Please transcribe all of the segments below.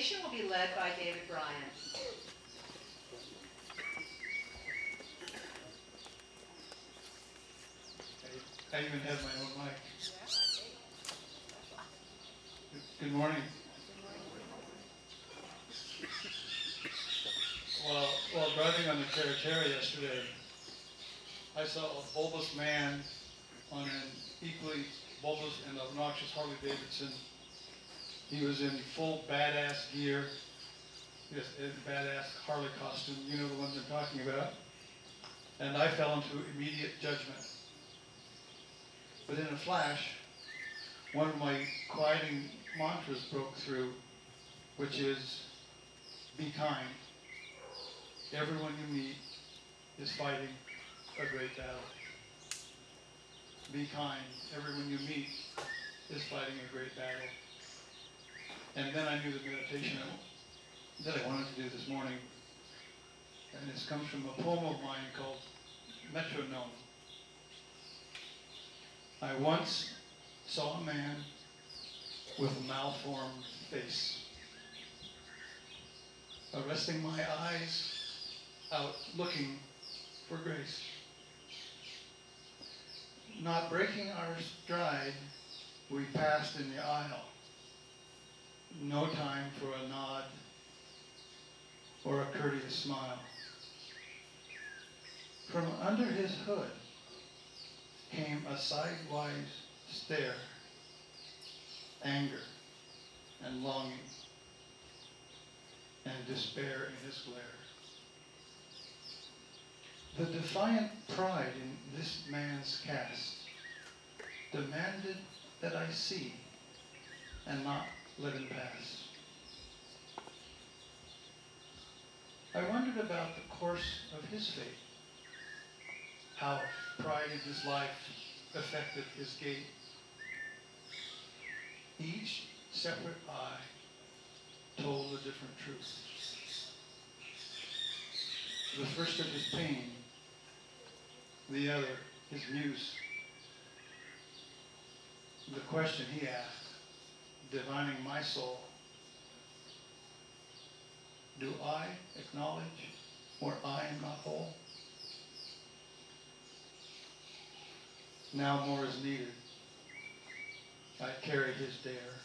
presentation will be led by David Bryan. I even have my own mic. Good morning. While driving on the Carretera yesterday, I saw a bulbous man on an equally bulbous and obnoxious Harley Davidson. He was in full badass gear, yes, a badass Harley costume, you know the ones I'm talking about. And I fell into immediate judgment. But in a flash, one of my quieting mantras broke through, which is, be kind. Everyone you meet is fighting a great battle. Be kind. Everyone you meet is fighting a great battle. And then I knew the meditation that I wanted to do this morning. And this comes from a poem of mine called Metronome. I once saw a man with a malformed face, arresting my eyes out looking for grace. Not breaking our stride, we passed in the aisle. No time for a nod or a courteous smile. From under his hood came a sidewise stare, anger and longing and despair in his glare. The defiant pride in this man's cast demanded that I see and not let him pass. I wondered about the course of his fate, how pride in his life affected his gait. Each separate eye told a different truth. The first of his pain, the other his muse. The question he asked, divining my soul, do I acknowledge where I am not whole? Now more is needed. I carry his dare.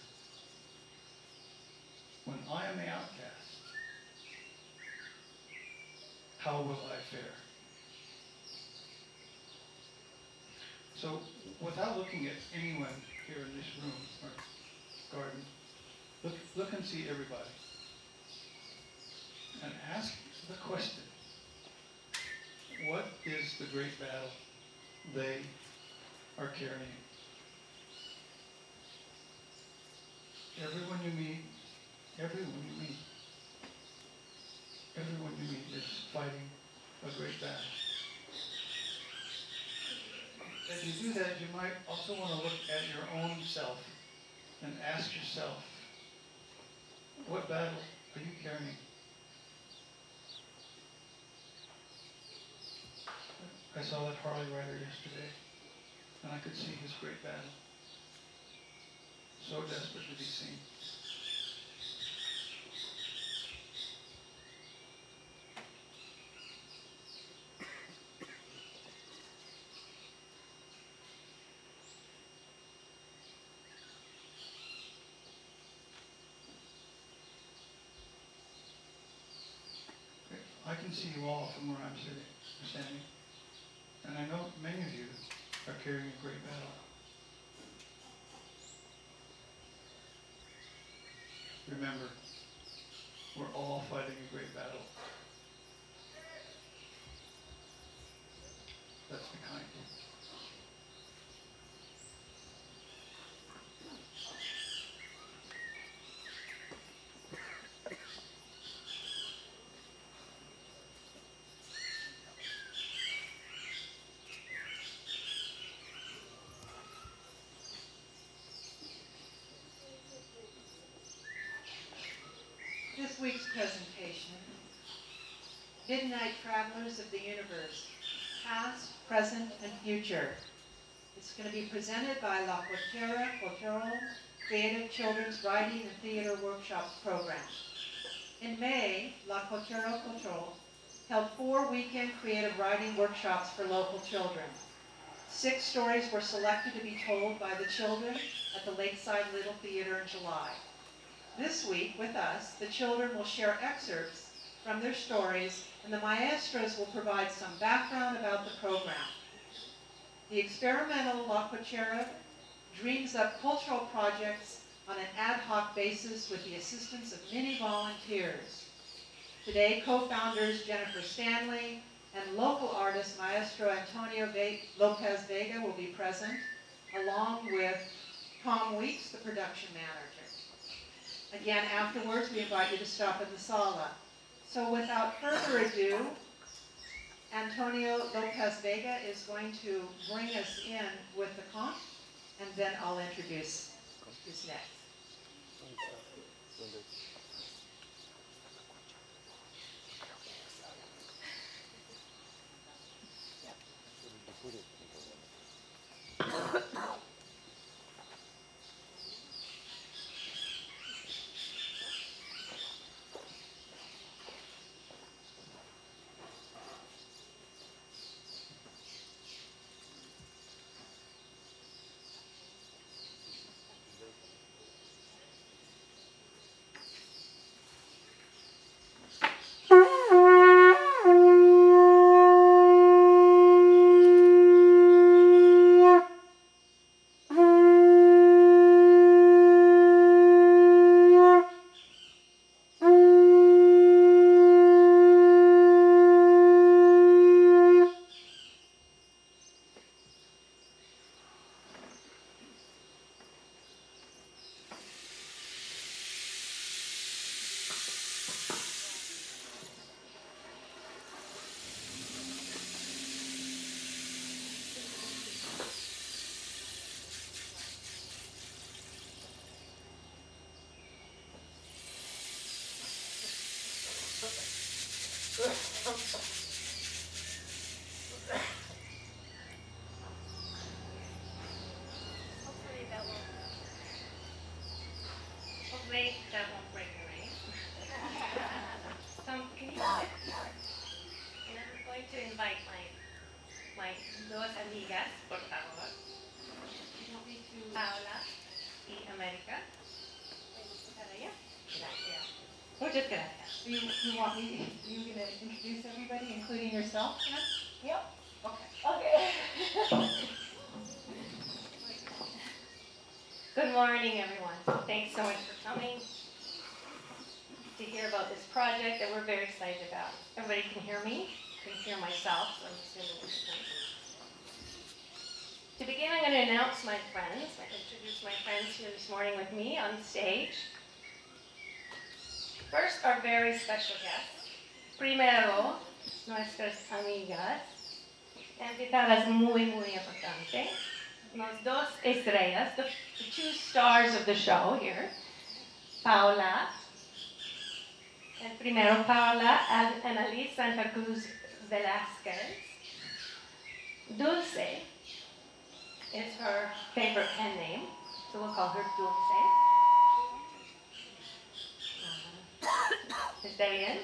When I am the outcast, how will I fare? So, without looking at anyone here in this room or garden, look and see everybody. And ask the question, what is the great battle they are carrying? Everyone you meet is fighting a great battle. As you do that, you might also want to look at your own self and ask yourself, what battle are you carrying? I saw that Harley rider yesterday, and I could see his great battle. So desperate to be seen. I can see you all from where I'm standing. And I know many of you are carrying a great battle. Remember, we're all fighting a great battle. Let's be kind. This week's presentation, Midnight Travelers of the Universe, Past, Present, and Future, is It's going to be presented by La Cochera Cultural Creative Children's Writing and Theater Workshops program. In May, La Cochera Cultural held 4 weekend creative writing workshops for local children. 6 stories were selected to be told by the children at the Lakeside Little Theater in July. This week, with us, the children will share excerpts from their stories, and the maestros will provide some background about the program. The experimental La Cochera dreams up cultural projects on an ad hoc basis with the assistance of many volunteers. Today, co-founders Jennifer Stanley and local artist Maestro Antonio Lopez Vega will be present, along with Tom Weeks, the production manager. Again, afterwards, we invite you to stop in the sala. So without further ado, Antonio Lopez Vega is going to bring us in with the conch, and then I'll introduce who's next. Hopefully that won't break the rain. So can you sit? And I'm going to invite my dos amigas, por favor. You want me to? Paula y América. ¿Para allá? Gracias. Muchas gracias. You want me? You going to introduce everybody, including yourself? Yep. Okay. Okay. Good morning, everyone. Thanks so much for coming to hear about this project that we're very excited about. Everybody can hear me? I can hear myself, so I'm assuming it's nice. To begin, I'm going to announce my friends. I introduce my friends here this morning with me on stage. First, our very special guests. Primero, nuestras amigas, invitadas muy, muy importantes. Los dos estrellas, the 2 stars of the show here. Paula, and primero Paula Annalise Santa Cruz Velasquez. Dulce is her favorite pen name, so we'll call her Dulce. ¿Está bien?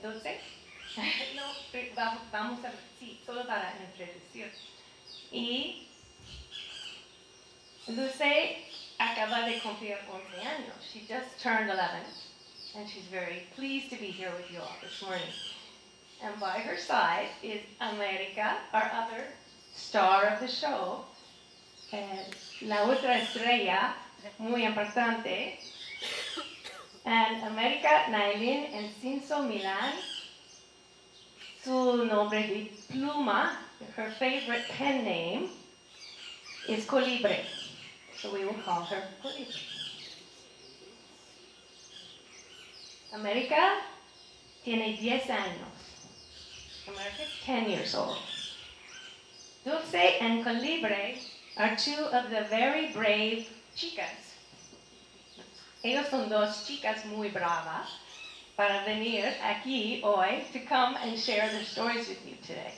Dulce? No, vamos a, sí, solo para introducir. Y Dulce acaba de cumplir 11 años. She just turned 11, and she's very pleased to be here with you all this morning. And by her side is America, our other star of the show, la otra estrella, muy importante, and America Nailin Enciso Milan. Su nombre de pluma, her favorite pen name, is Colibre. So we will call her Colibre. America tiene 10 años. America is 10 years old. Dulce and Colibre are 2 of the very brave chicas. Ellos son 2 chicas muy bravas para venir aquí hoy to come and share their stories with you today.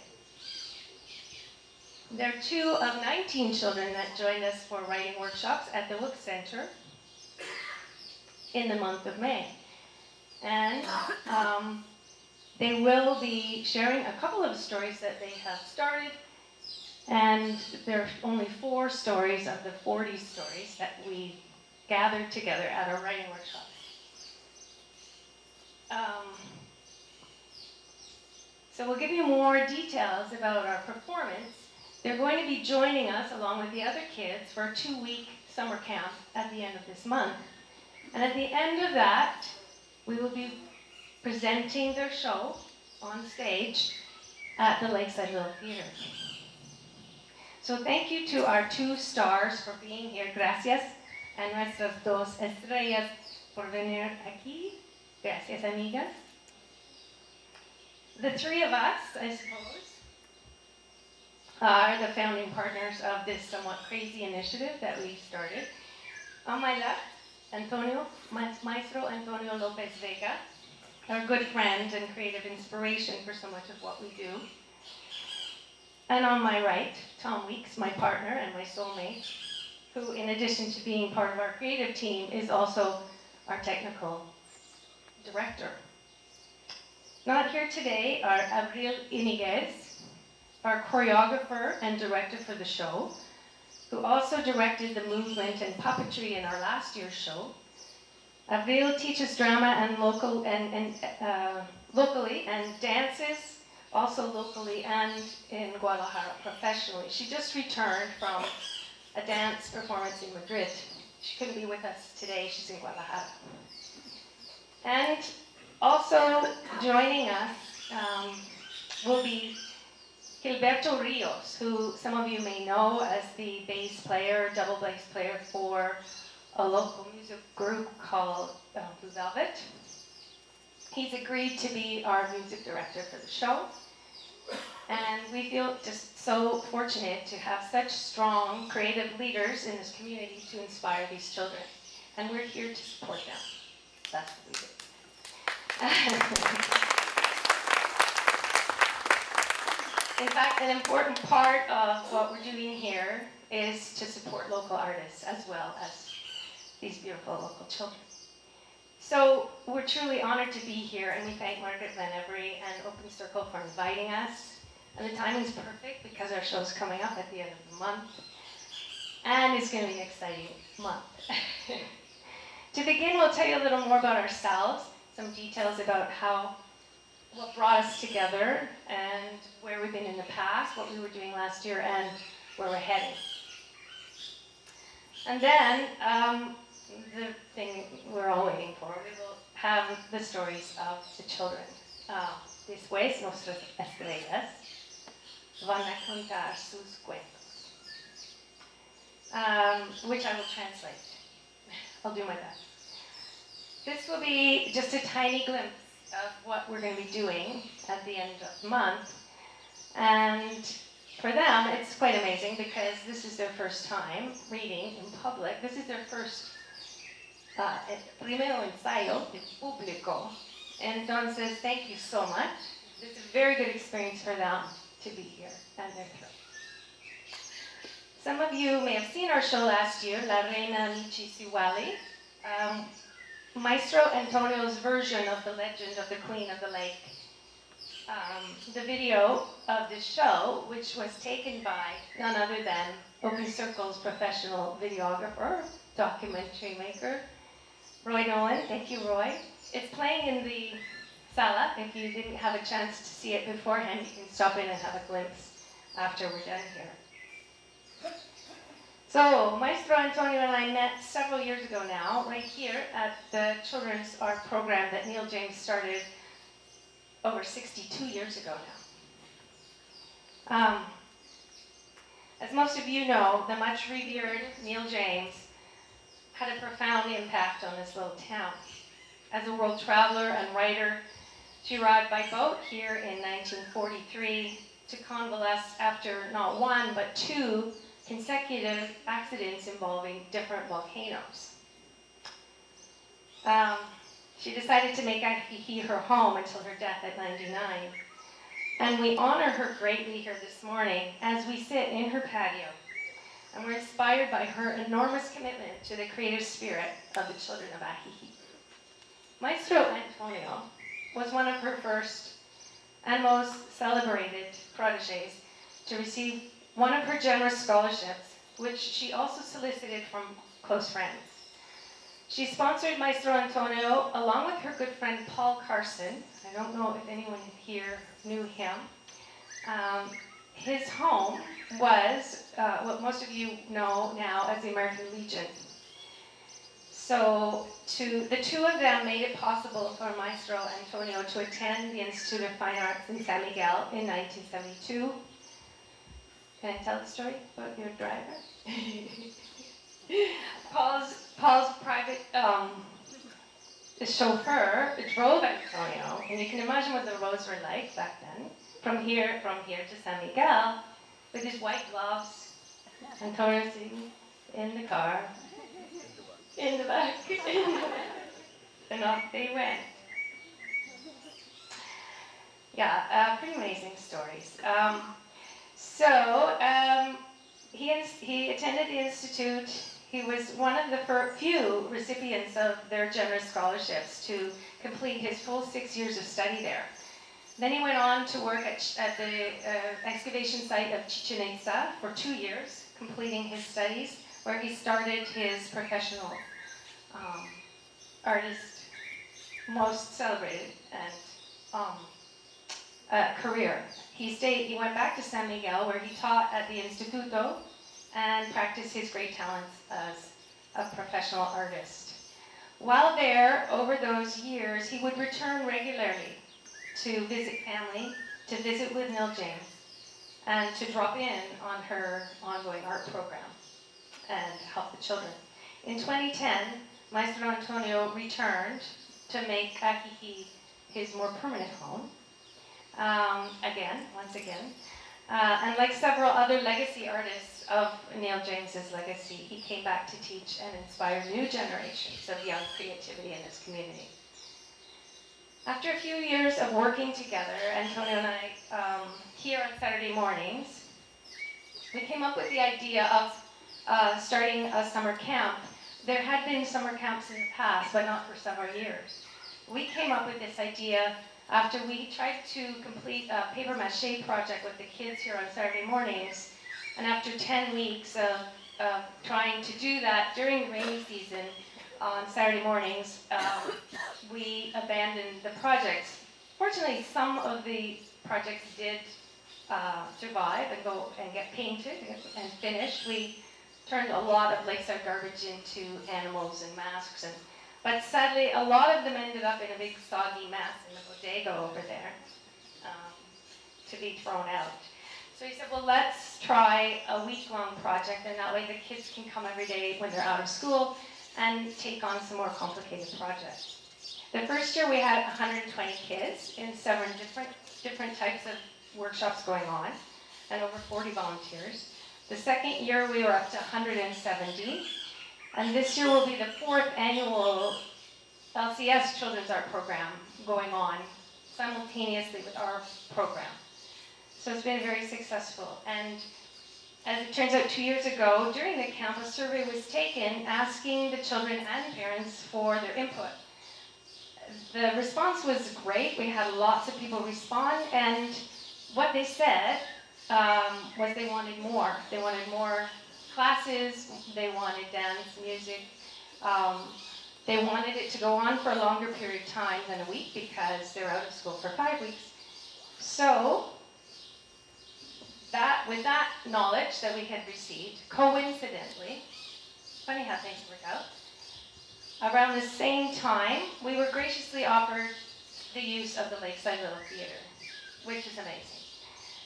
There are 2 of 19 children that joined us for writing workshops at the Look Center in the month of May. And they will be sharing a couple of stories that they have started, and there are only 4 stories of the 40 stories that we gathered together at our writing workshop. So we'll give you more details about our performance. They're going to be joining us along with the other kids for a 2-week summer camp at the end of this month. And at the end of that, we will be presenting their show on stage at the Lakeside Little Theater. So thank you to our 2 stars for being here. Gracias a nuestras 2 estrellas por venir aquí. Gracias, amigas. The 3 of us, I suppose, are the founding partners of this somewhat crazy initiative that we've started. On my left, Maestro Antonio Lopez Vega, our good friend and creative inspiration for so much of what we do. And on my right, Tom Weeks, my partner and my soulmate, who, in addition to being part of our creative team, is also our technical director. Not here today are Abril Iniguez, our choreographer and director for the show, who also directed the movement and puppetry in our last year's show. Abril teaches drama and locally and dances also locally and in Guadalajara professionally. She just returned from a dance performance in Madrid. She couldn't be with us today, she's in Guadalajara. And also joining us will be Gilberto Rios, who some of you may know as the bass player, double bass player for a local music group called Blue Velvet. He's agreed to be our music director for the show. And we feel just so fortunate to have such strong creative leaders in this community to inspire these children. And we're here to support them. That's what we do. In fact, an important part of what we're doing here is to support local artists as well as these beautiful local children. So we're truly honored to be here, and we thank Margaret Van Every and Open Circle for inviting us. And the timing's perfect because our show's coming up at the end of the month, and it's going to be an exciting month. To begin, we'll tell you a little more about ourselves, some details about what brought us together and where we've been in the past, what we were doing last year, and where we're heading. And then, the thing we're all waiting for, we will have the stories of the children. Después, nuestras estrellas van a contar sus cuentos, which I will translate. I'll do my best. This will be just a tiny glimpse of what we're going to be doing at the end of the month. And for them, it's quite amazing because this is their first time reading in public. This is their first primero ensayo en público. Entonces, thank you so much. It's a very good experience for them to be here, and they're thrilled. Some of you may have seen our show last year, La Reina Michisiwali. Maestro Antonio's version of the legend of the Queen of the Lake. The video of this show, which was taken by none other than Open Circle's professional videographer, documentary maker, Roy Nolan. Thank you, Roy. It's playing in the sala. If you didn't have a chance to see it beforehand, you can stop in and have a glimpse after we're done here. So, Maestro Antonio and I met several years ago now, right here at the Children's Art Program that Neil James started over 62 years ago now. As most of you know, the much revered Neil James had a profound impact on this little town. As a world traveler and writer, she arrived by boat here in 1943 to convalesce after not one, but 2 consecutive accidents involving different volcanoes. She decided to make Ajijic her home until her death at 99. And we honor her greatly here this morning as we sit in her patio. And we're inspired by her enormous commitment to the creative spirit of the children of Ajijic. Maestro Antonio was one of her first and most celebrated proteges to receive one of her generous scholarships, which she also solicited from close friends. She sponsored Maestro Antonio along with her good friend Paul Carson. I don't know if anyone here knew him. His home was what most of you know now as the American Legion. So the two of them made it possible for Maestro Antonio to attend the Institute of Fine Arts in San Miguel in 1972. Can I tell the story about your driver? Paul's private chauffeur drove Antonio, and you can imagine what the roads were like back then. From here to San Miguel, with his white gloves, Antonio sitting in the car, in the back, and off they went. Yeah, pretty amazing stories. He attended the Institute. He was one of the few recipients of their generous scholarships to complete his full 6 years of study there. Then he went on to work at the excavation site of Chichen Itza for 2 years, completing his studies, where he started his professional artist, most celebrated and career. He went back to San Miguel, where he taught at the Instituto and practiced his great talents as a professional artist. While there, over those years, he would return regularly to visit family, to visit with Neil James, and to drop in on her ongoing art program and help the children. In 2010, Maestro Antonio returned to make Ajijic his more permanent home. Once again. And like several other legacy artists of Neil James's legacy, he came back to teach and inspire new generations of young creativity in his community. After a few years of working together, Antonio and I, here on Saturday mornings, we came up with the idea of starting a summer camp. There had been summer camps in the past, but not for several years. We came up with this idea after we tried to complete a paper mache project with the kids here on Saturday mornings, and after 10 weeks of trying to do that during the rainy season on Saturday mornings, we abandoned the project. Fortunately, some of the projects did survive and go and get painted and finished. We turned a lot of lakeside garbage into animals and masks, but sadly, a lot of them ended up in a big soggy mess in the bodega over there to be thrown out. So he said, well, let's try a week-long project, and that way the kids can come every day when they're out of school and take on some more complicated projects. The first year we had 120 kids in 7 different types of workshops going on, and over 40 volunteers. The second year we were up to 170. And this year will be the 4th annual LCS Children's Art Program going on simultaneously with our program. So it's been very successful. And as it turns out, 2 years ago, during the camp, a survey was taken asking the children and parents for their input. The response was great. We had lots of people respond, and what they said was they wanted more. They wanted more classes, they wanted dance, music. They wanted it to go on for a longer period of time than a week because they're out of school for 5 weeks. So, with that knowledge that we had received, coincidentally, funny how things work out, around the same time, we were graciously offered the use of the Lakeside Little Theater, which is amazing.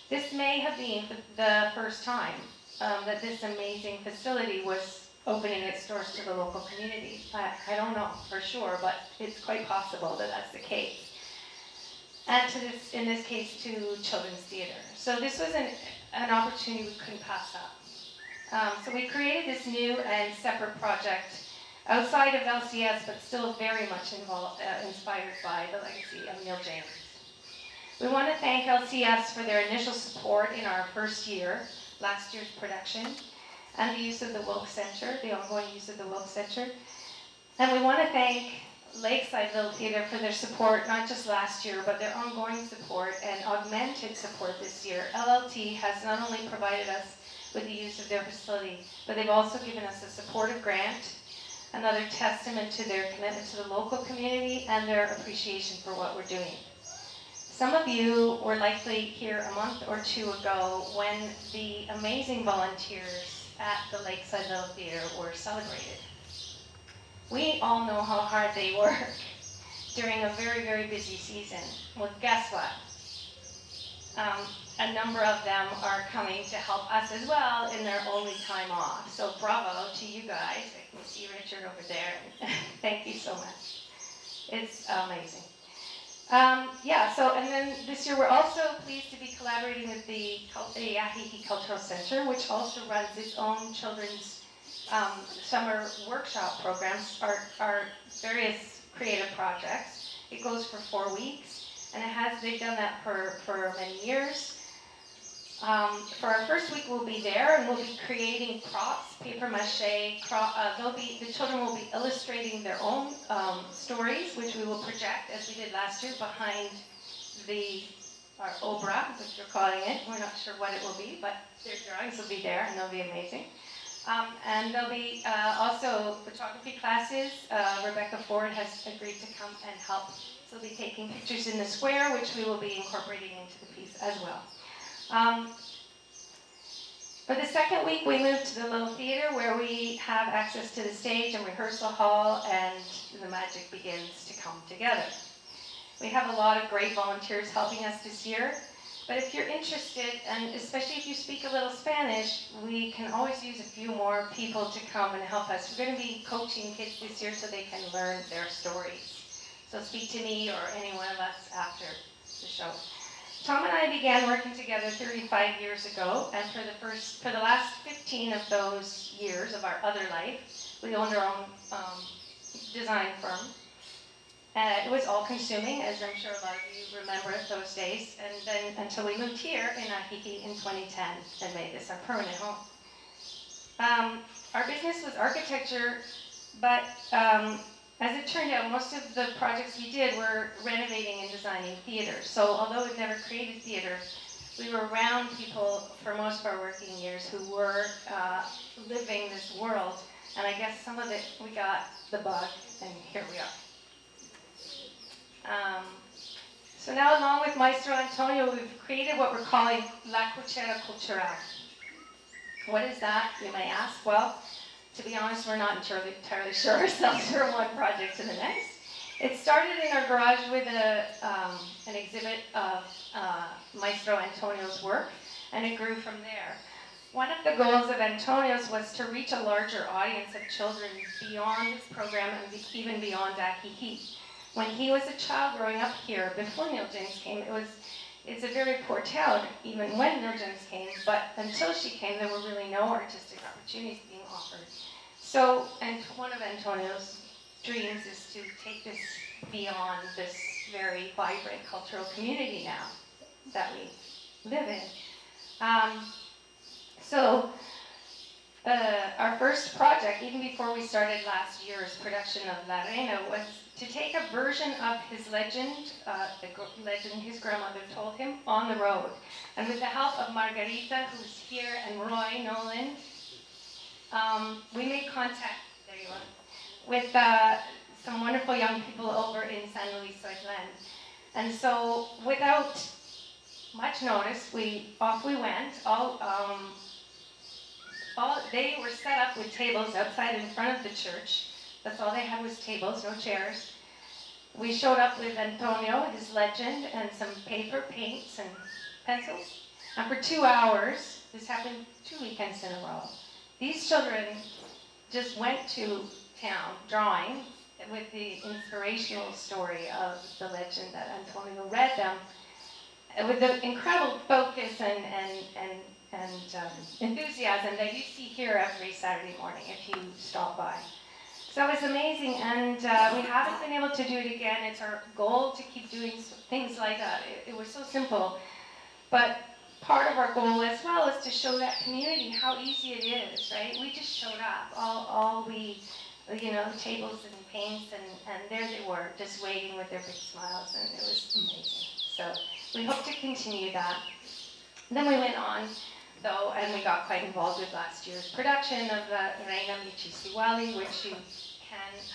This may have been the first time that this amazing facility was opening its doors to the local community. I don't know for sure, but it's quite possible that that's the case. And in this case, to children's theater. So this was an opportunity we couldn't pass up. So we created this new and separate project outside of LCS, but still very much inspired by the legacy of Neil James. We want to thank LCS for their initial support in our first year, last year's production, and the use of the Wilk Center, the ongoing use of the Wilk Center. And we want to thank Lakeside Little Theatre for their support, not just last year, but their ongoing support and augmented support this year. LLT has not only provided us with the use of their facility, but they've also given us a supportive grant, another testament to their commitment to the local community and their appreciation for what we're doing. Some of you were likely here a month or two ago when the amazing volunteers at the Lakeside Little Theatre were celebrated. We all know how hard they work during a very, very busy season. Well, guess what? A number of them are coming to help us as well in their only time off. So bravo to you guys. I can see Richard over there. Thank you so much. It's amazing. And then this year we're also pleased to be collaborating with the Ajijic Cultural Center, which also runs its own children's summer workshop programs, our various creative projects. It goes for 4 weeks, and they've done that for many years. For our first week, we'll be there, and we'll be creating props, paper mache. The children will be illustrating their own stories, which we will project, as we did last year, behind our obra, which we're calling it. We're not sure what it will be, but their drawings will be there, and they'll be amazing. And there'll be also photography classes. Rebecca Ford has agreed to come and help. So we'll be taking pictures in the square, which we will be incorporating into the piece as well. For the second week, we moved to the Little Theatre, where we have access to the stage and rehearsal hall, and the magic begins to come together. We have a lot of great volunteers helping us this year. But if you're interested, and especially if you speak a little Spanish, we can always use a few more people to come and help us. We're going to be coaching kids this year so they can learn their stories. So speak to me or any one of us after the show. Tom and I began working together 35 years ago, and for the last 15 of those years of our other life, we owned our own design firm. It was all-consuming, as I'm sure a lot of you remember those days, and then until we moved here in Ajijic in 2010 and made this our permanent home. Our business was architecture, but as it turned out, most of the projects we did were renovating and designing theaters. So although we've never created theater, we were around people for most of our working years who were living this world, and I guess some of it, we got the bug, and here we are. So now, along with Maestro Antonio, we've created what we're calling La Cochera Cultural. What is that, you may ask? Well, to be honest, we're not entirely sure ourselves from one project to the next. It started in our garage with an exhibit of Maestro Antonio's work, and it grew from there. One of the goals of Antonio's was to reach a larger audience of children beyond this program and even beyond Ajijic. When he was a child growing up here, before Neil James came, it's a very poor town, even when Neil James came, but until she came, there were really no artistic opportunities being offered. So, and one of Antonio's dreams is to take this beyond this very vibrant cultural community now that we live in. Our first project, even before we started last year's production of La Reina, was to take a version of his legend, the legend his grandmother told him, on the road. And with the help of Margarita, who's here, and Roy Nolan, we made contact, there you are, with some wonderful young people over in San Luis Oitlan. And so, without much notice, off we went. They were set up with tables outside in front of the church. That's all they had was tables, no chairs. We showed up with Antonio, his legend, and some paper, paints, and pencils. And for 2 hours, this happened 2 weekends in a row, these children just went to town drawing with the inspirational story of the legend that Antonio read them, with the incredible focus and enthusiasm that you see here every Saturday morning if you stop by. So it's amazing, and we haven't been able to do it again. It's our goal to keep doing things like that. It was so simple. But part of our goal as well is to show that community how easy it is, right? We just showed up. All we, tables and paints, and there they were, just waiting with their big smiles, and it was amazing. So we hope to continue that. Then we went on, though, and we got quite involved with last year's production of the Reina Michisiwali, which you can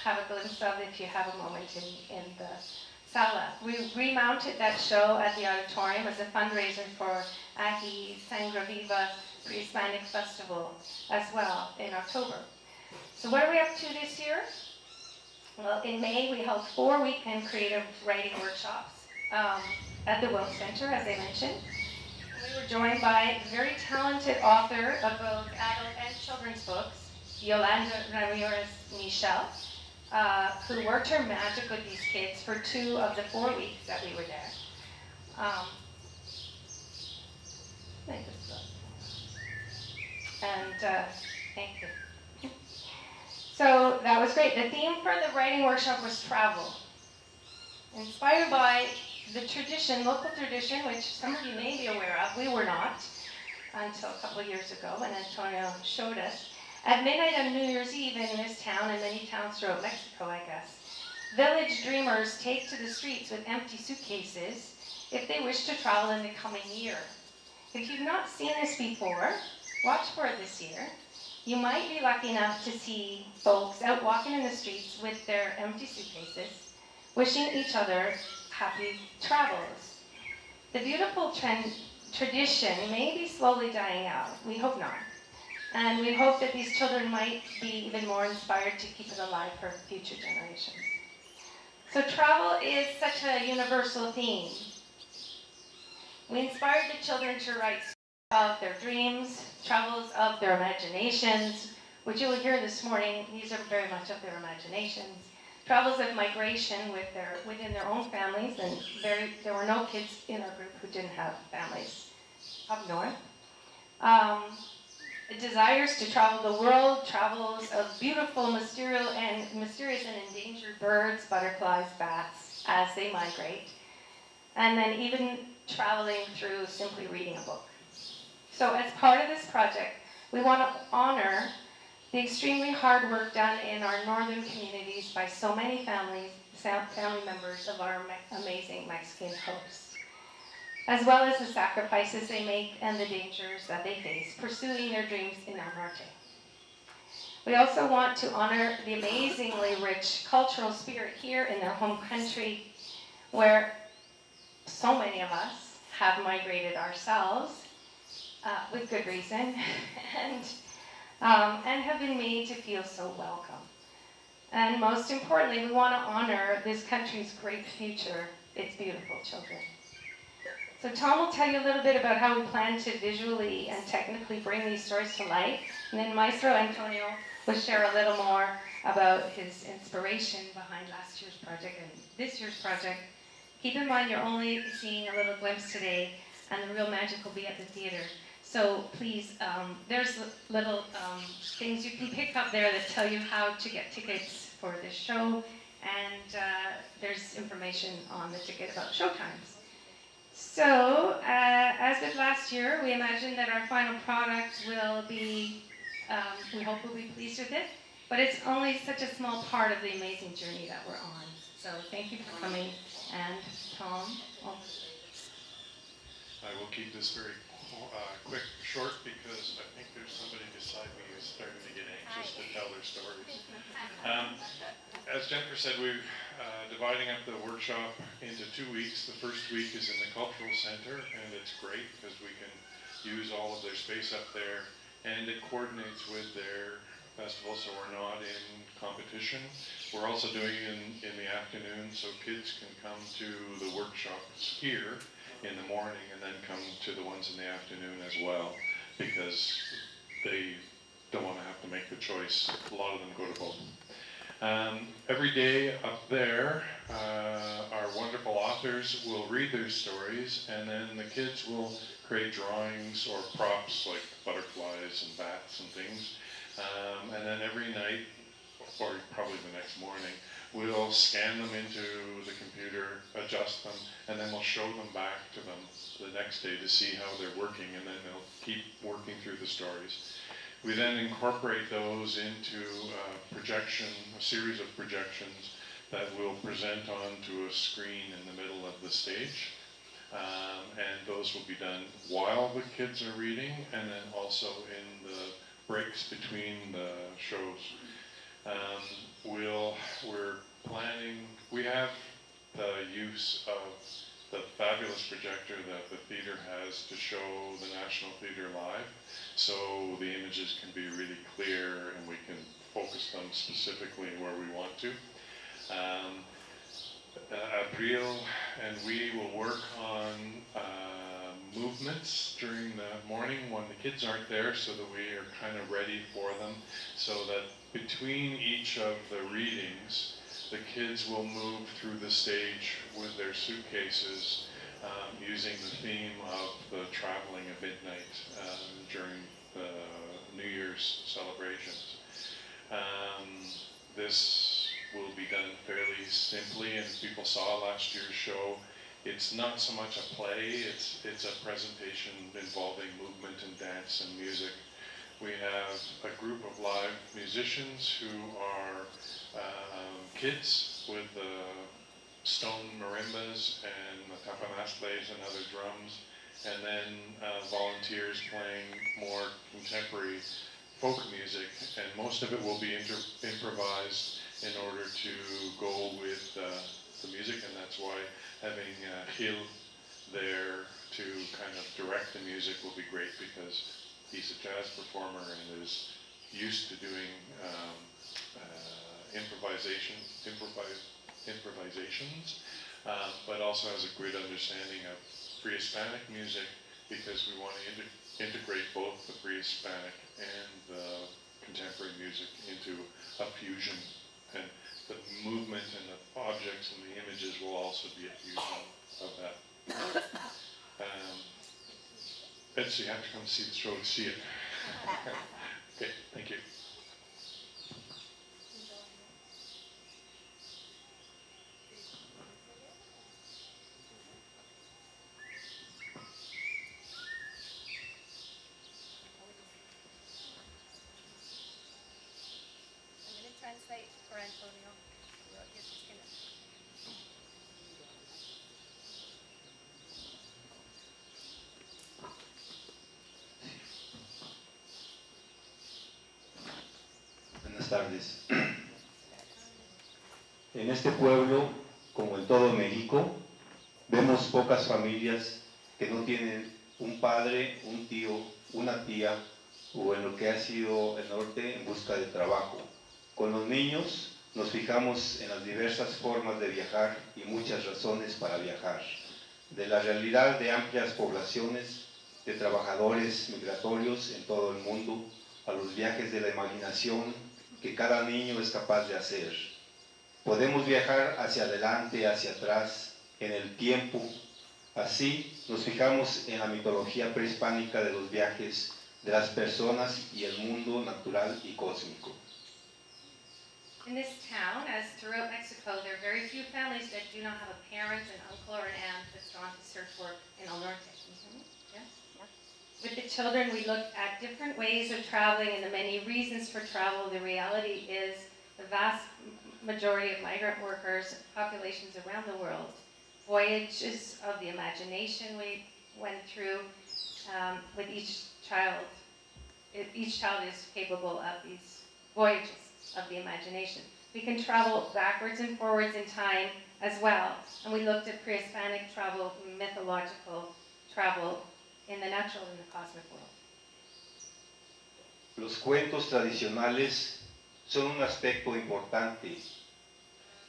have a glimpse of if you have a moment in the sala. We remounted that show at the auditorium as a fundraiser for Ajijic Pre-Hispanic Festival as well in October. So what are we up to this year? Well, in May we held 4 weekend creative writing workshops at the Will Center, as I mentioned. We were joined by a very talented author of both adult and children's books, Yolanda Ramirez Michel, who worked her magic with these kids for 2 of the 4 weeks that we were there. Thank you. So that was great. The theme for the writing workshop was travel. Inspired by the tradition, local tradition, which some of you may be aware of, we were not until a couple of years ago when Antonio showed us. At midnight on New Year's Eve in this town and many towns throughout Mexico, I guess, village dreamers take to the streets with empty suitcases if they wish to travel in the coming year. If you've not seen this before, watch for it this year. You might be lucky enough to see folks out walking in the streets with their empty suitcases, wishing each other happy travels. The beautiful tradition may be slowly dying out. We hope not. And we hope that these children might be even more inspired to keep it alive for future generations. So travel is such a universal theme. We inspired the children to write of their dreams, travels of their imaginations, which you will hear this morning. These are very much of their imaginations. Travels of migration within their own families, and there were no kids in our group who didn't have families up north. Desires to travel the world, travels of beautiful, mysterious and endangered birds, butterflies, bats, as they migrate. And then even traveling through simply reading a book. So as part of this project, we want to honor the extremely hard work done in our northern communities by so many family members of our amazing Mexican hosts, as well as the sacrifices they make and the dangers that they face pursuing their dreams in El Norte. We also want to honor the amazingly rich cultural spirit here in their home country, where so many of us have migrated ourselves, with good reason, and have been made to feel so welcome. And most importantly, we want to honor this country's great future, its beautiful children. So Tom will tell you a little bit about how we plan to visually and technically bring these stories to life, and then Maestro Antonio will share a little more about his inspiration behind last year's project and this year's project. Keep in mind you're only seeing a little glimpse today, and the real magic will be at the theater. So please, there's little things you can pick up there that tell you how to get tickets for this show, and there's information on the ticket about showtimes. So, as with last year, we imagine that our final product will be, we hope we'll be pleased with it, but it's only such a small part of the amazing journey that we're on. So thank you for coming, and Tom. I will keep this very quick, short, because I think there's somebody beside me who's starting to get anxious to tell their stories. As Jennifer said, we're dividing up the workshop into 2 weeks. The first week is in the Cultural Center, and it's great because we can use all of their space up there, and it coordinates with their festival, so we're not in competition. We're also doing it in the afternoon, so kids can come to the workshops here in the morning and then come to the ones in the afternoon as well, because they don't want to have to make the choice. A lot of them go to both. Every day up there, our wonderful authors will read their stories, and then the kids will create drawings or props like butterflies and bats and things. And then every night, or probably the next morning, we'll scan them into the computer, adjust them, and then we'll show them back to them the next day to see how they're working, and then they'll keep working through the stories. We then incorporate those into a series of projections that we'll present onto a screen in the middle of the stage. And those will be done while the kids are reading, and then also in the breaks between the shows. We're planning, we have the use of the fabulous projector that the theater has to show the National Theater live, so the images can be really clear and we can focus them specifically where we want to. April and we will work on movements during the morning when the kids aren't there, so that we are kind of ready for them, so that between each of the readings the kids will move through the stage with their suitcases, using the theme of the traveling at midnight during the New Year's celebrations. This will be done fairly simply, and if people saw last year's show, it's not so much a play, it's a presentation involving movement and dance and music. We have a group of live musicians who are kids with the stone marimbas and the tapanastles and other drums, and then volunteers playing more contemporary folk music, and most of it will be improvised in order to go with the music, and that's why having Gil there to kind of direct the music will be great, because he's a jazz performer and is used to doing improvisations, but also has a great understanding of pre-Hispanic music, because we want to integrate both the pre-Hispanic and the contemporary music into a fusion. And the movement and the objects and the images will also be a fusion of that. Betsy, you have to come see the show to see it. Okay, thank you. Translate for Antonio. You're just gonna... Buenas tardes. En este pueblo, como en todo México, vemos pocas familias que no tienen un padre, un tío, una tía, o en lo que ha sido el norte, en busca de trabajo. Con los niños nos fijamos en las diversas formas de viajar y muchas razones para viajar. De la realidad de amplias poblaciones de trabajadores migratorios en todo el mundo, a los viajes de la imaginación que cada niño es capaz de hacer. Podemos viajar hacia adelante, hacia atrás, en el tiempo. Así nos fijamos en la mitología prehispánica de los viajes de las personas y el mundo natural y cósmico. In this town, as throughout Mexico, there are very few families that do not have a parent, an uncle, or an aunt that's gone to surf work in El Norte. Yes? Yeah. With the children, we looked at different ways of traveling and the many reasons for travel. The reality is the vast majority of migrant workers, populations around the world, voyages of the imagination we went through with each child. Each child is capable of these voyages of the imagination. We can travel backwards and forwards in time as well, and we looked at pre-Hispanic travel, mythological travel in the natural and the cosmic world. Los cuentos tradicionales son un aspecto importante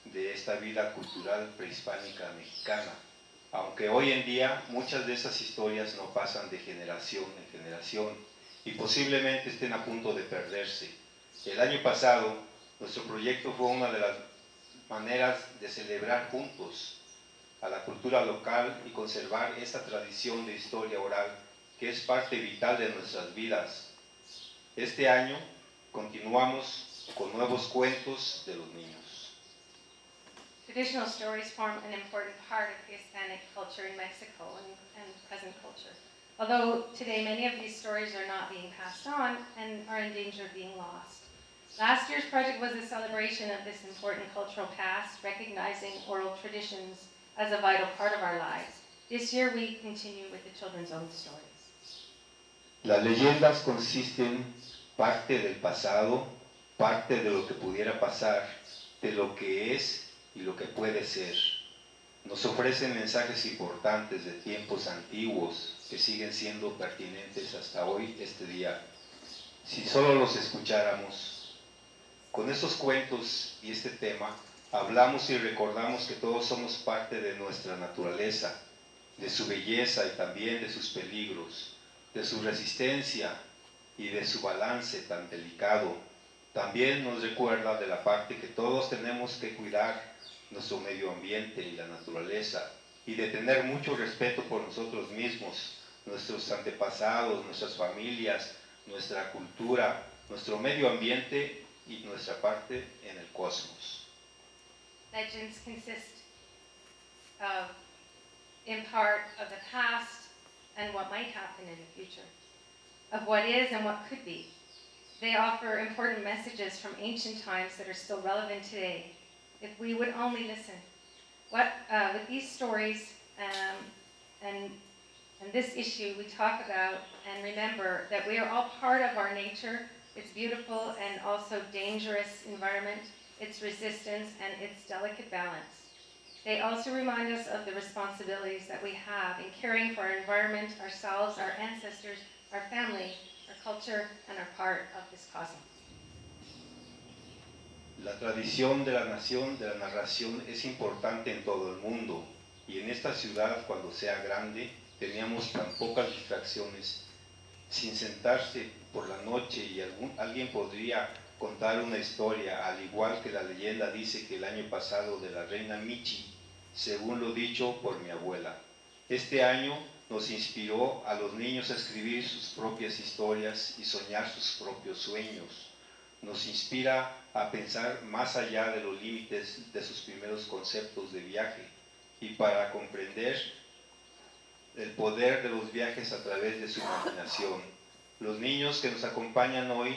de esta vida cultural prehispánica mexicana, aunque hoy en día muchas de esas historias no pasan de generación en generación y posiblemente estén a punto de perderse. El año pasado, nuestro proyecto fue una de las maneras de celebrar juntos a la cultura local y conservar esta tradición de historia oral que es parte vital de nuestras vidas. Este año continuamos con nuevos cuentos de los niños. Traditional stories form an important part of Hispanic culture in Mexico and present culture. Although today many of these stories are not being passed on and are in danger of being lost. Last year's project was a celebration of this important cultural past, recognizing oral traditions as a vital part of our lives. This year we continue with the children's own stories. Las leyendas consisten parte del pasado, parte de lo que pudiera pasar, de lo que es y lo que puede ser. Nos ofrecen mensajes importantes de tiempos antiguos que siguen siendo pertinentes hasta hoy, este día. Si solo los escucháramos, con estos cuentos y este tema, hablamos y recordamos que todos somos parte de nuestra naturaleza, de su belleza y también de sus peligros, de su resistencia y de su balance tan delicado. También nos recuerda de la parte que todos tenemos que cuidar nuestro medio ambiente y la naturaleza, y de tener mucho respeto por nosotros mismos, nuestros antepasados, nuestras familias, nuestra cultura, nuestro medio ambiente y nuestra parte en el cosmos. Legends consist of, in part, of the past and what might happen in the future, of what is and what could be. They offer important messages from ancient times that are still relevant today, if we would only listen. With these stories and this issue, we talk about and remember that we are all part of our nature, its beautiful and also dangerous environment, its resistance, and its delicate balance. They also remind us of the responsibilities that we have in caring for our environment, ourselves, our ancestors, our family, our culture, and our part of this cosmos. La tradición de la nación, de la narración, es importante en todo el mundo, y en esta ciudad, cuando sea grande, teníamos tan pocas distracciones. Sin sentarse por la noche y alguien podría contar una historia, al igual que la leyenda dice que el año pasado de la reina Michi, según lo dicho por mi abuela. Este año nos inspiró a los niños a escribir sus propias historias y soñar sus propios sueños. Nos inspira a pensar más allá de los límites de sus primeros conceptos de viaje, y para comprender el poder de los viajes a través de su imaginación. Los niños que nos acompañan hoy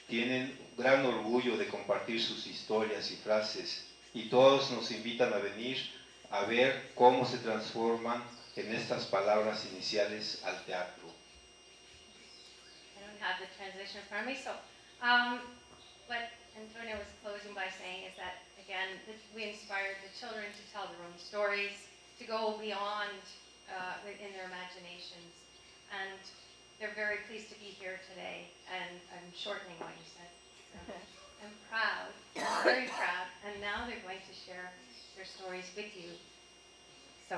tienen gran orgullo de compartir sus historias y frases, y todos nos invitan a venir a ver cómo se transforman en estas palabras iniciales al teatro. I don't have the translation in front of me, so what Antonio was closing by saying is that, again, we inspired the children to tell their own stories, to go beyond in their imaginations, and they're very pleased to be here today, and I'm shortening what you said. So I'm proud, I'm very proud, and now they're going to share their stories with you. So,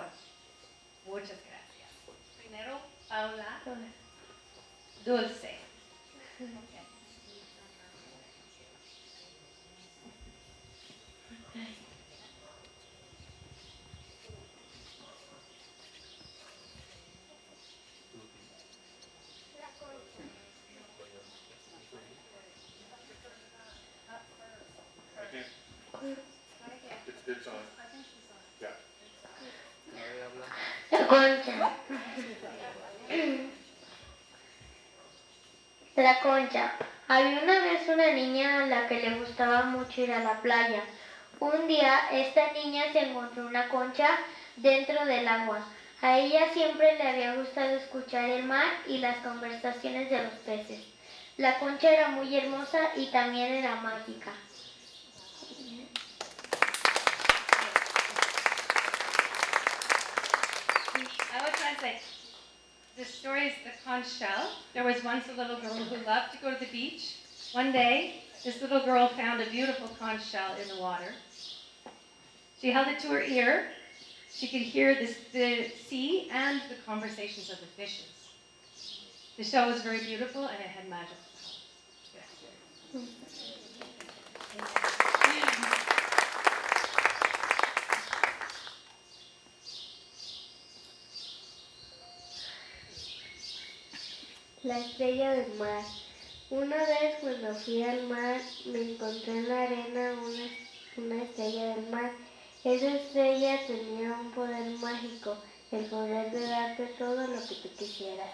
muchas gracias. Primero, Paula Dulce. Okay. It's on. Yeah. La concha. La concha. Había una vez una niña a la que le gustaba mucho ir a la playa. Un día esta niña se encontró una concha dentro del agua. A ella siempre le había gustado escuchar el mar y las conversaciones de los peces. La concha era muy hermosa y también era mágica. I will translate. The story is the conch shell. There was once a little girl who loved to go to the beach. One day, this little girl found a beautiful conch shell in the water. She held it to her ear. She could hear the sea and the conversations of the fishes. The shell was very beautiful and it had magical powers. La estrella del mar. Una vez cuando fui al mar, me encontré en la arena una estrella del mar. Esa estrella tenía un poder mágico, el poder de darte todo lo que tú quisieras.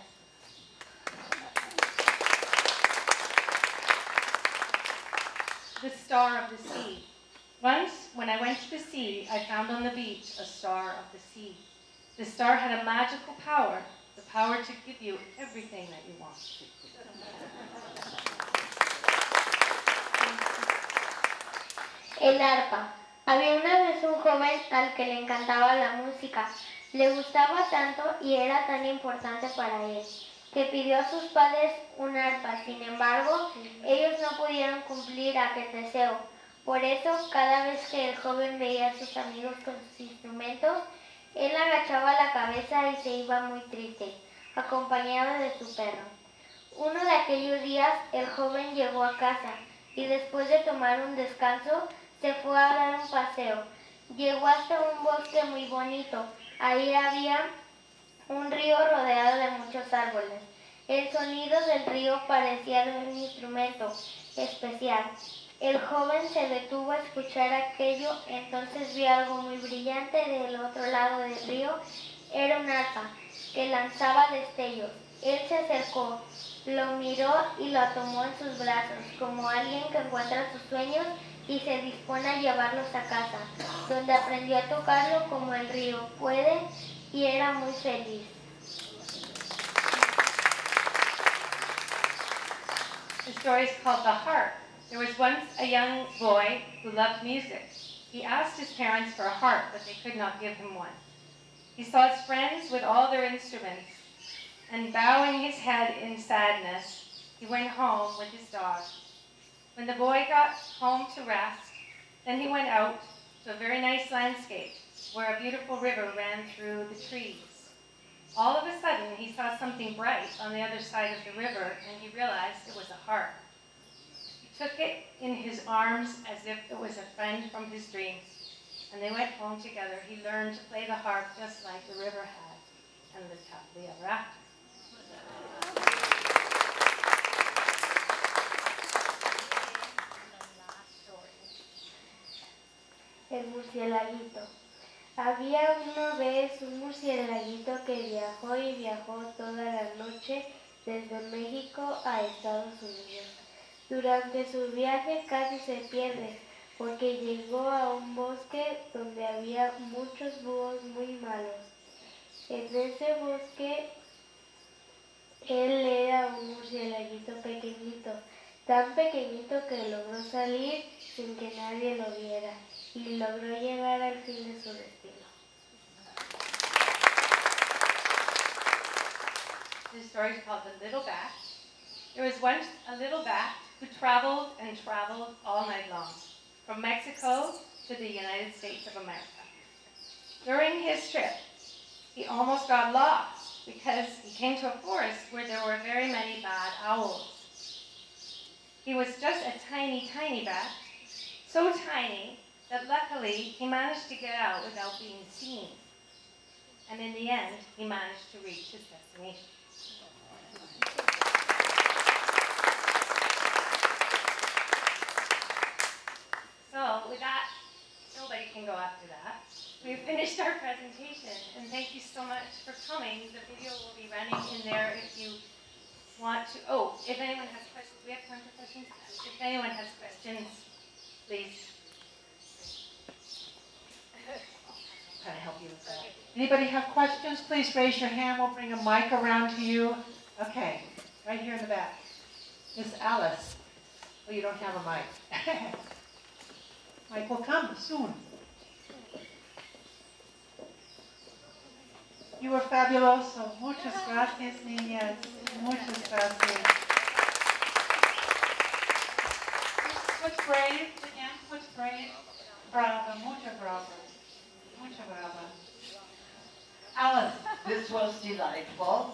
The star of the sea. Once, when I went to the sea, I found on the beach a star of the sea. The star had a magical power, the power to give you everything that you want. El arpa. Había una vez un joven al que le encantaba la música. Le gustaba tanto y era tan importante para él, que pidió a sus padres un arpa. Sin embargo, ellos no pudieron cumplir aquel deseo. Por eso, cada vez que el joven veía a sus amigos con sus instrumentos, él agachaba la cabeza y se iba muy triste, acompañado de su perro. Uno de aquellos días, el joven llegó a casa y después de tomar un descanso, se fue a dar un paseo. Llegó hasta un bosque muy bonito. Ahí había un río rodeado de muchos árboles. El sonido del río parecía de un instrumento especial. El joven se detuvo a escuchar aquello, entonces vio algo muy brillante del otro lado del río. Era un arpa que lanzaba destellos. Él se acercó, lo miró y lo tomó en sus brazos, como alguien que encuentra sus sueños y se dispone a llevarlos a casa, donde aprendió a tocarlo como el río puede y era muy feliz. The story is called The Harp. There was once a young boy who loved music. He asked his parents for a harp, but they could not give him one. He saw his friends with all their instruments, and bowing his head in sadness, he went home with his dog. When the boy got home to rest, then he went out to a very nice landscape where a beautiful river ran through the trees. All of a sudden, he saw something bright on the other side of the river, and he realized it was a harp. He took it in his arms as if it was a friend from his dreams, and they went home together. He learned to play the harp just like the river had, and lived happily ever after. El murcielaguito. Había una vez un murcielaguito que viajó y viajó toda la noche desde México a Estados Unidos. Durante su viaje casi se pierde porque llegó a un bosque donde había muchos búhos muy malos. En ese bosque él era un murcielaguito pequeñito, tan pequeñito que logró salir sin que nadie lo viera y logró llegar al fin de su destino. This story is called The Little Bat. There was once a little bat who traveled and traveled all night long, from Mexico to the United States of America. During his trip, he almost got lost because he came to a forest where there were very many bad owls. He was just a tiny, tiny bat, so tiny that luckily he managed to get out without being seen. And in the end, he managed to reach his destination. So with that, nobody can go after that. We've finished our presentation, and thank you so much for coming. The video will be running in there if you want to. Oh, if anyone has questions, we have time for questions. If anyone has questions, please. Try to help you with that. Anybody have questions? Please raise your hand. We'll bring a mic around to you. Okay, right here in the back. Miss Alice. Oh, you don't have a mic. Mic will come soon. You were fabuloso. Muchas gracias, niñas. Muchas gracias. What's brave again? What's brave? Brava. Mucha brava. Mucha brava. Alice. This was delightful,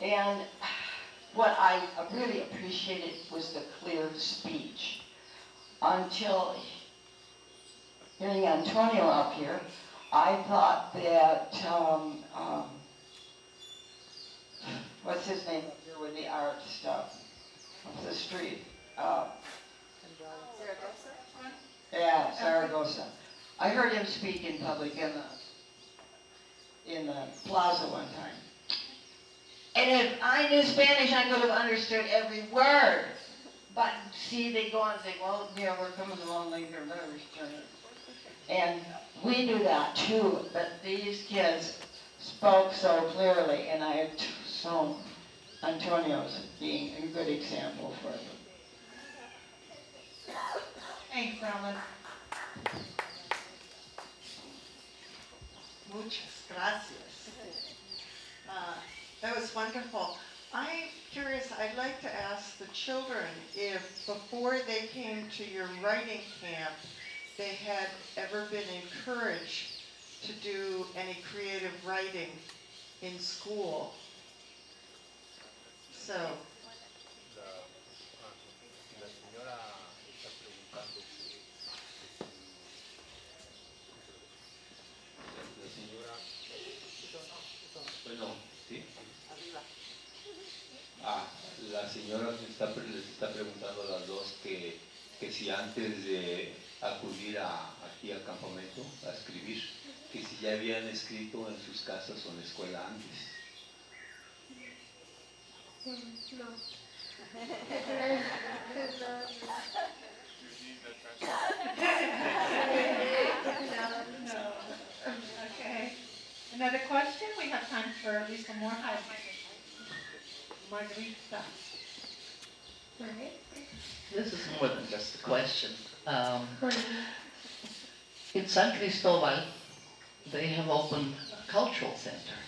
and what I really appreciated was the clear speech. Until hearing Antonio up here, I thought that, what's his name up here with the art stuff? of the street. Yeah, Zaragoza. I heard him speak in public in the plaza one time. And if I knew Spanish, I could have understood every word. But see, they go on and say, well, yeah, we're coming along later. And we knew that too, but these kids spoke so clearly, and I had shown Antonio's being a good example for them. Thanks, Ellen. Muchas gracias. That was wonderful. I'm curious, I'd like to ask the children if before they came to your writing camp, they had ever been encouraged to do any creative writing in school. So, Bueno, ¿sí? La señora les está preguntando a las dos que si antes de acudir aquí al campamento a escribir, que si ya habían escrito en sus casas o en la escuela antes. No. No. Okay. Another question? We have time for at least one more. Hi. Margarita. This is more than just a question. In San Cristobal, they have opened a cultural center.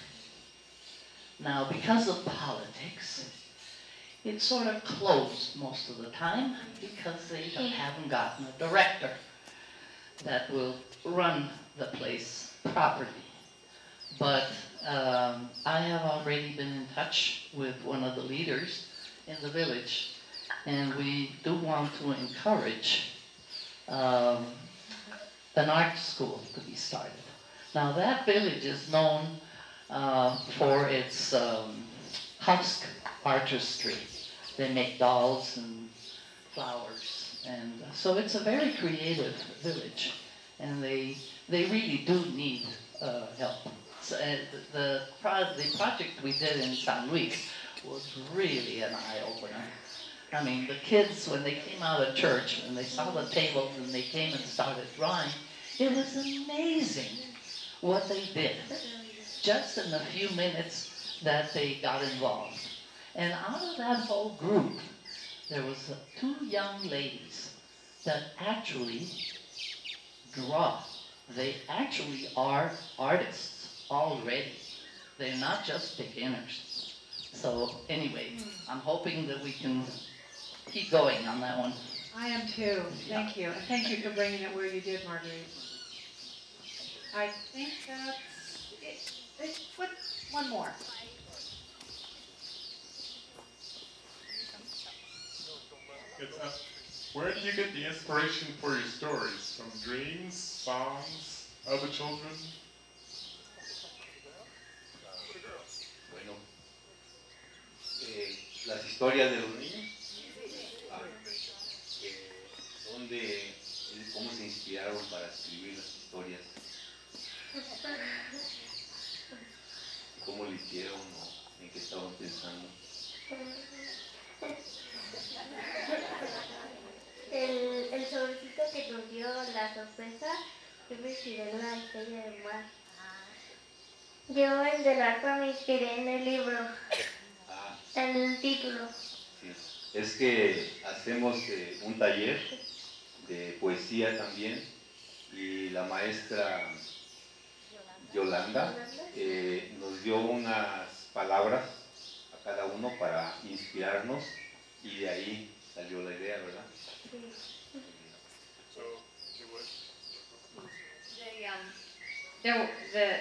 Now, because of politics, it's sort of closed most of the time because they haven't gotten a director that will run the place properly. But I have already been in touch with one of the leaders in the village, and we do want to encourage an art school to be started. Now that village is known for its husk artistry. They make dolls and flowers, and so it's a very creative village, and they really do need help. So, the project we did in San Luis was really an eye-opener. I mean, the kids, when they came out of church and they saw the tables and they came and started drawing, it was amazing what they did. Just in a few minutes that they got involved. And out of that whole group, there was 2 young ladies that actually draw. They actually are artists already. They're not just beginners. So anyway, I'm hoping that we can keep going on that one. I am too. Thank you. And thank you for bringing it where you did, Marguerite. I think that's it. What? One more. Where do you get the inspiration for your stories? From dreams, songs, other children? Bueno, las historias de los niños, cómo se inspiraron para escribir las historias, cómo lo hicieron o en qué estaban pensando. El sobrecito que nos dio la sorpresa, yo me inspiré en la estrella del mar. Yo el del arpa me inspiré en el libro, en el título. Sí. Es que hacemos un taller de poesía también y la maestra Yolanda nos dio unas palabras a cada uno para inspirarnos y de ahí salió la idea, ¿verdad?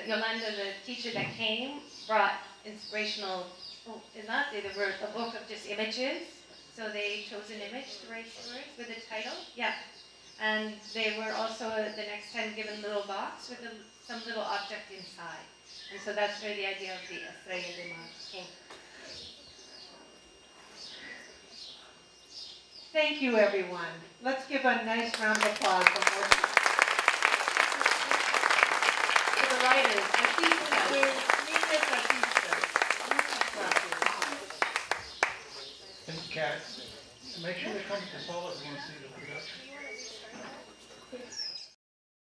Yolanda, the teacher that came, brought inspirational, they wrote a book of just images. So they chose an image to write stories with a title. Yeah. And they were also, the next time, given a little box with some little object inside. And so that's where the idea of the Estrella de Mar came. Thank you, everyone. Let's give a nice round of applause for more. For the writers, artistas, niñas artistas. Muchas gracias. And Kat, make sure they come to Chapala if you want to see the production.